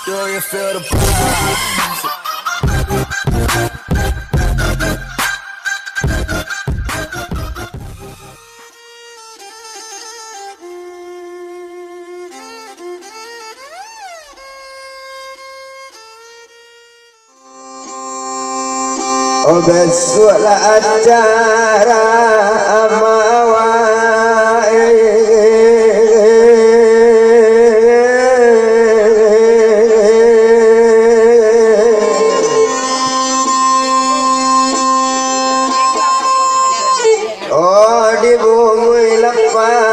Do you feel the vibes? Oh besoklah acara amawai oh di bumi lepas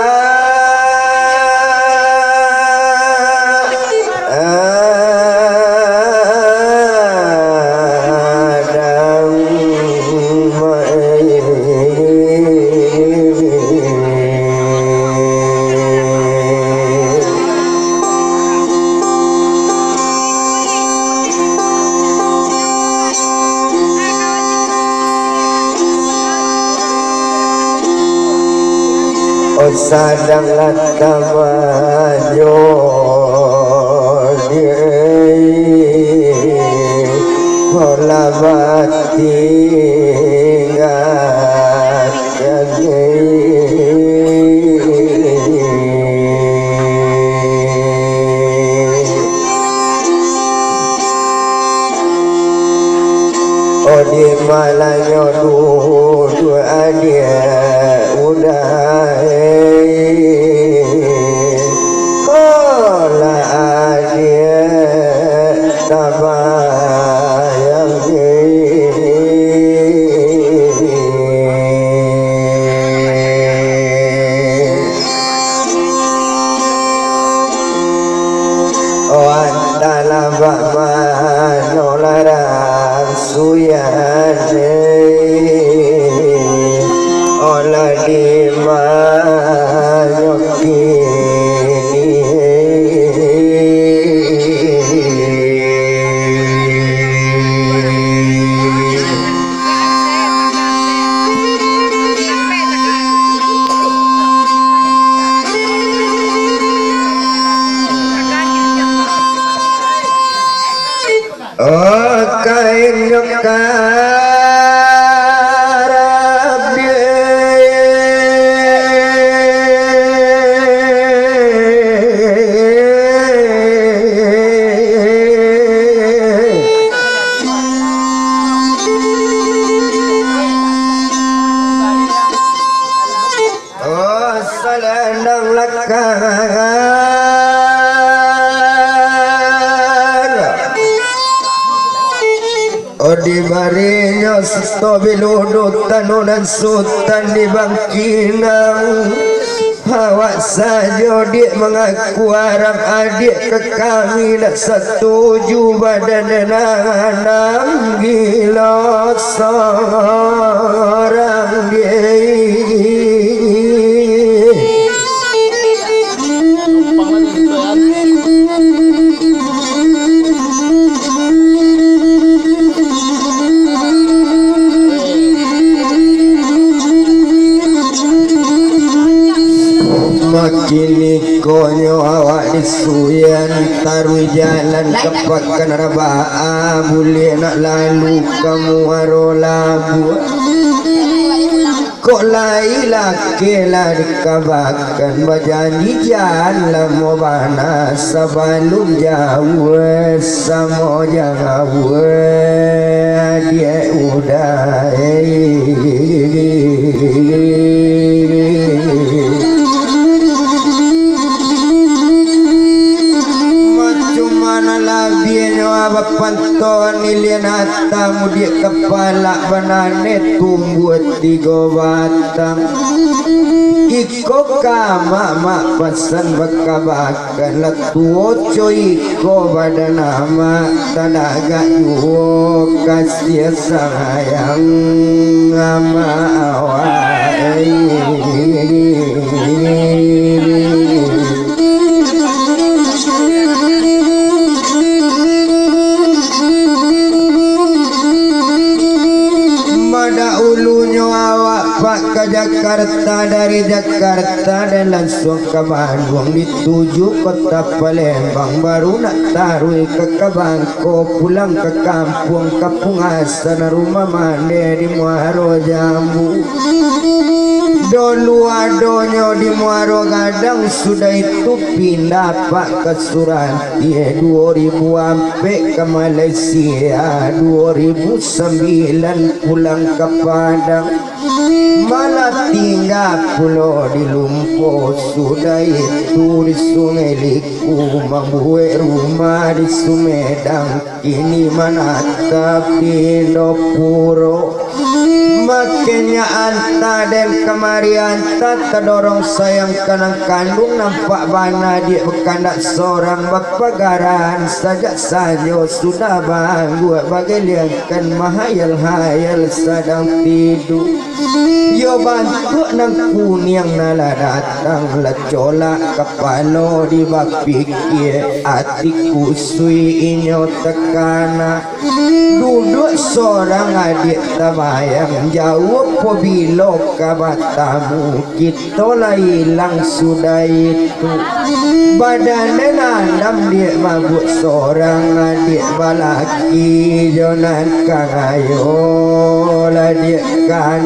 sadang latamanyo hola mati oh di malanyo dua dia udah di barinya stobiludut tanunan sultan di bangkinang awak saja dia mengaku harap adik ke kami nak setuju badan enam gila seorang dia kini konyo awak disuyan taruh jalan kepakan rabaa boleh nak lalu kamu aro labu kok lai laki lah dikabarkan berjanji jalan mau bana sebelum jauh sama jauh dia udah panton ilian hatamu dia kepala banane tumbuh 3 batang iko kama mak pesan bakabakan letuo coy iko badan nama tanaga yuo kasih sayang ama awai Jakarta dari Jakarta dan langsung ke Bandung dituju kota Palembang baru nak taruh ke Bangko pulang ke kampung asal rumah mande di Muaro Jambu. Dulu adonyo di Muaro Gadang sudah itu pindah pak ke Suranti 2000 sampai ke Malaysia 2009 pulang ke Padang malah tinggal pulau di Lumpuh sudah itu di Sungai Liku membuat rumah di Sumedang kini menatap di Indopuro. Makanya anta dan kemari anta terdorong sayang kanang kandung nampak bana dia berkandak seorang bapagaran sajak saja sudah banggu bageliankan mahayal-hayal sedang tidur. Yo bantu nang kuning nala datang lecolak kepala di bapikir atiku sui inyo tekana duduk seorang adik tabayang jauh pobilo kabatamu kita lah hilang sudah itu badannya nandam dia mabuk seorang adik balaki jonan kang ayo lah dia kan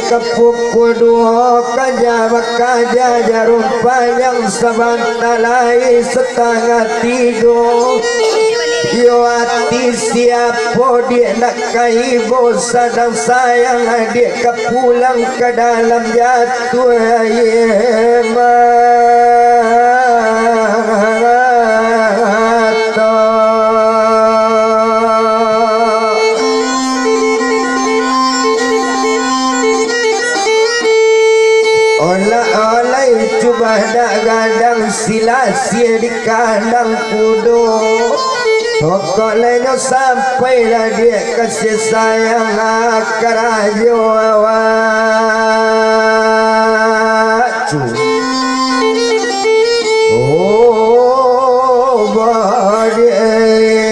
kepukul dua kaja jarum panjang sebantalai setengah tiga yo hati siapa dia nak kaibo sedang sayang dia kepulang ke dalam jatuh gadang silasia di kandang kudo pokoknya sampailah dia kasih sayang akarajo awacu oh badai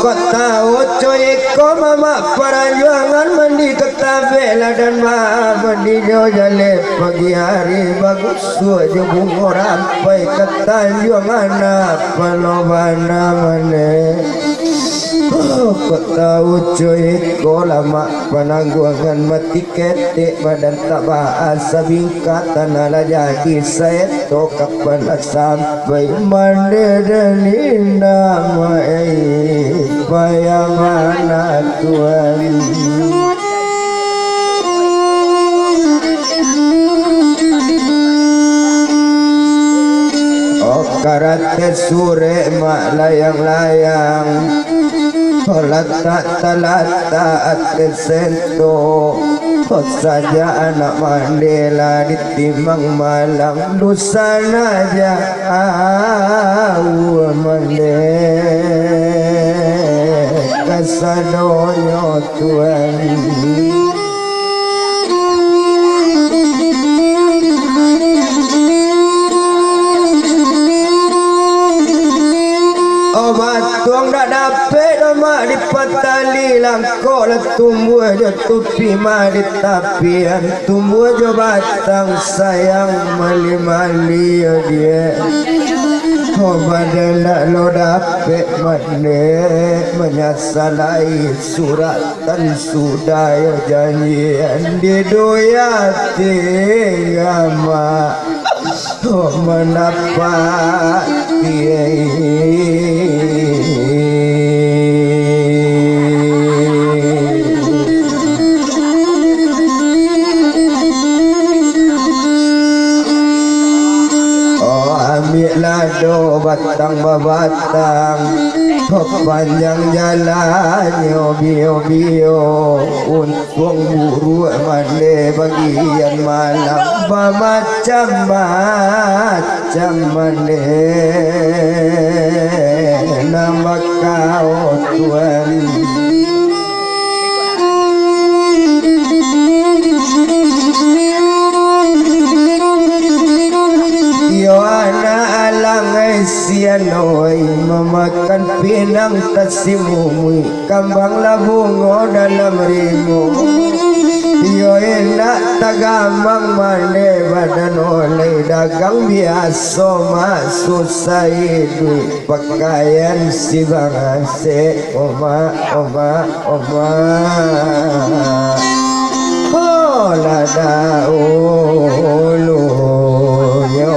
kok tahu coy ko mama perjuangan mandi ketabela dan mandi jale pagi hari bagus suaju bungo rampai ketanjuangan apa lobana mane kok tahu coy ko lama penangguangan mati ketek badan tak bahasa bingkatan ala jadi saya to kapan sampai mandi dan indah payah mana Tuhan oh karate sore mak layang-layang Lata ate sento saja anak Mandela ditimbang malang dusana jauh Mandela kasadonyo Tuhan obat tuang dak dapet mak di patali langkau lah tumbuh aja tupi mah di tapian tumbuh aja batang sayang mali-mali ya dia Badana lo dapet mane menyasalai suratan sudaya janjian didoyati ngama lado batang babatang panjang jalannya bio-bio untung buru mande bagian malam macam-macam mande nama kau Tuhan sianoy memakan pinang tasimumi kambang labungo dalam rimu yo enak tagamang mane badan oleh dagang biasa masuk saya duit pakaian si bangase oma oh lada ulu yo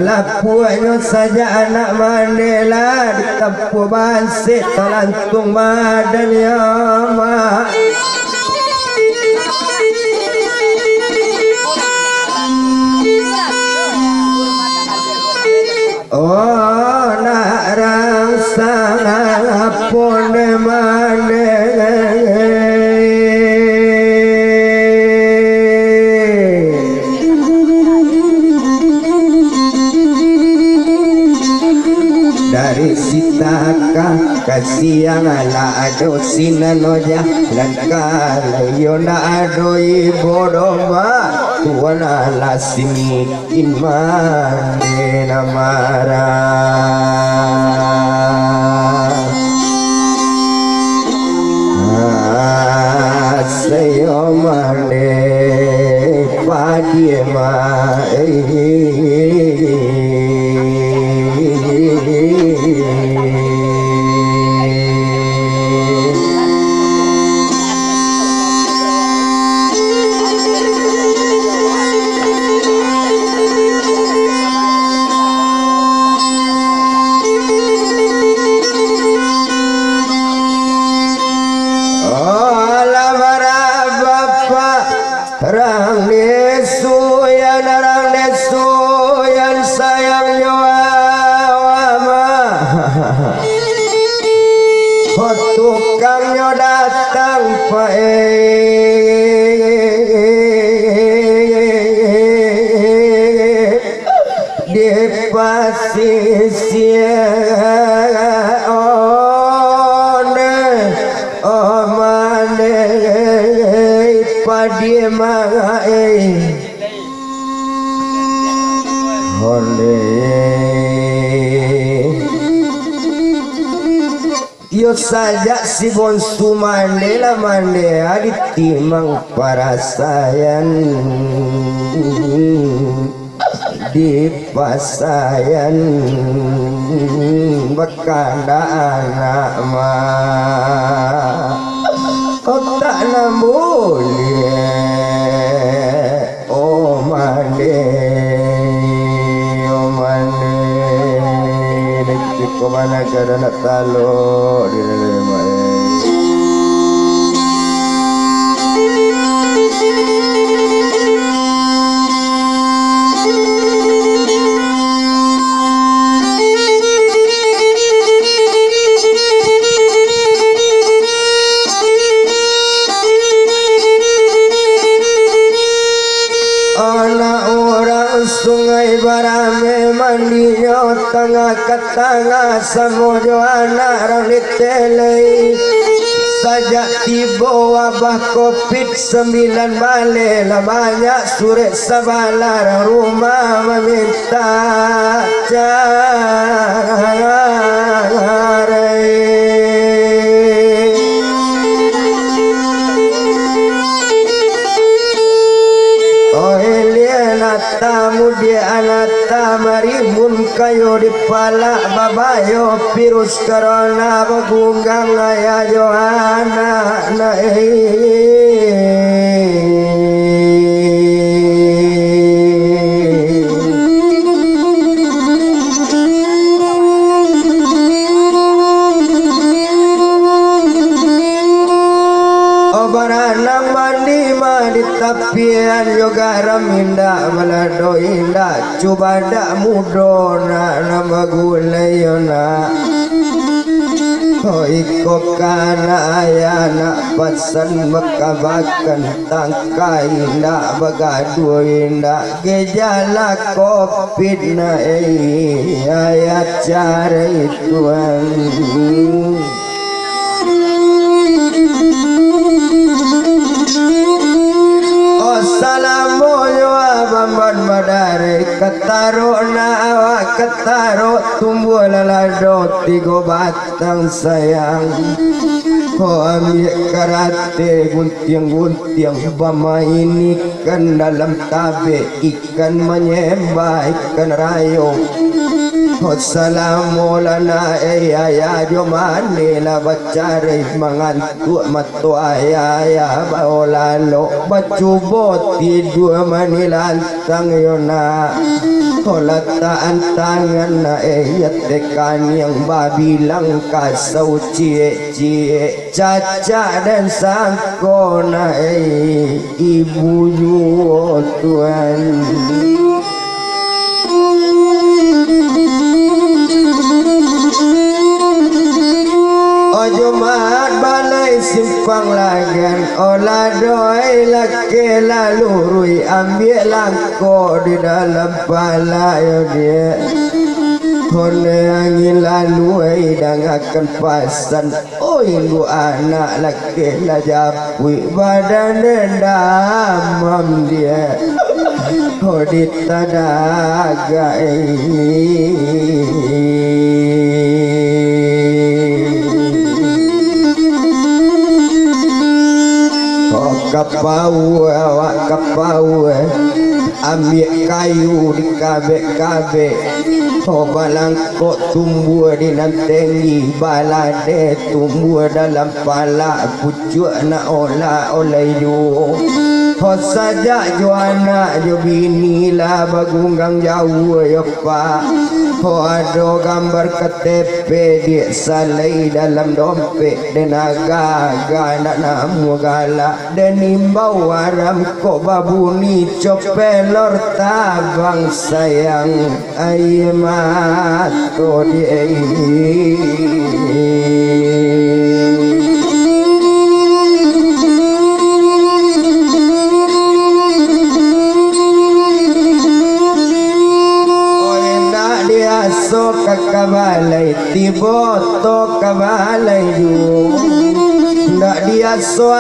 nalapuanyo saja anak mandela ditempuh basik talantung badan ya mak oh nak rasa ngapone mane dari sitaka kasih yang ala ado sinanoja dan kalayo na ado ibodoma tuan ala sini imane namara sayo mane padiema Rang desu yang sayang nyawa tukangnya datang di pasisi dia magai hole yo saja si bonsu mandela mandela ditimang para sayan di pasayan bekanda anak mah kemana kada nak talo di dalam sungai barame mandiyo tengah ke tengah samojo anak rangit telei sajak tiba wabah COVID-19 balik lah banyak surat sabalar rumah meminta cara tamu dia anata marimun kayo di pala babayo virus corona bagunggang aya Johana na obaranang mandi di tapian yoga raminda balado indah coba dak mudona nama gulayona iko kana ayana pasan makabakan tangkai indah bagadu indah gejala covid na ayat cara ituan bamban badare ketaro na awak ketaro tumbuh lalado tigo batang sayang ho ambil karate guntiang bama ini kan dalam tabe ikan menyembah ikan rayo Assalamu lana ayah jomane la bacare mangantu matu ayah baolalo bacubo tidur manilantang yona kolataan tangan na tekan yang babilang kasau cie caca dan sangko na ibu yu Tuhan Jumat balai simpang lagan olah doi laki lalu rui ambil langko di dalam pala yo dia kone angin lalu dan akan pasan ibu anak laki lajapui badan dendam dia di tadaga kapau awak kapau ambil kayu di kabe balang kok tumbuh di nantengi balade tumbuh dalam pala pucuk nak olah oleh you saja jo anak jo bini lah bagunggang jauh ya pak ada gambar KTP di salai dalam dompet dan agak nak namu galak dan nimbau waram kok babuni copelor tabang sayang air mata dia so kakabalay tibo to kabalay yu ndak dia so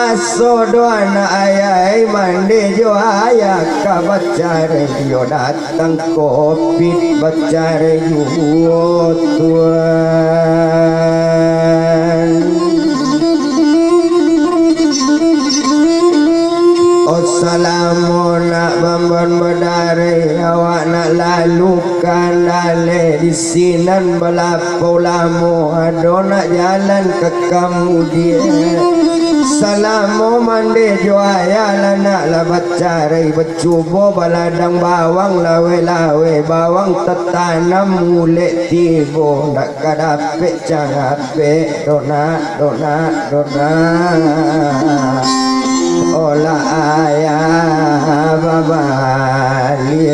doa na ayai mande jo ayah kabacare yo datang kopi bacare yu Tuhan Assalamu nak bamban badare awak nak lalu kanale di sinan balapau lamu ado nak jalan ke kamu dia salamu mande joaya lana labat carai becubo baladang bawang lawe bawang tetanam mule tibo nak kadape cangape dona olah ayah babali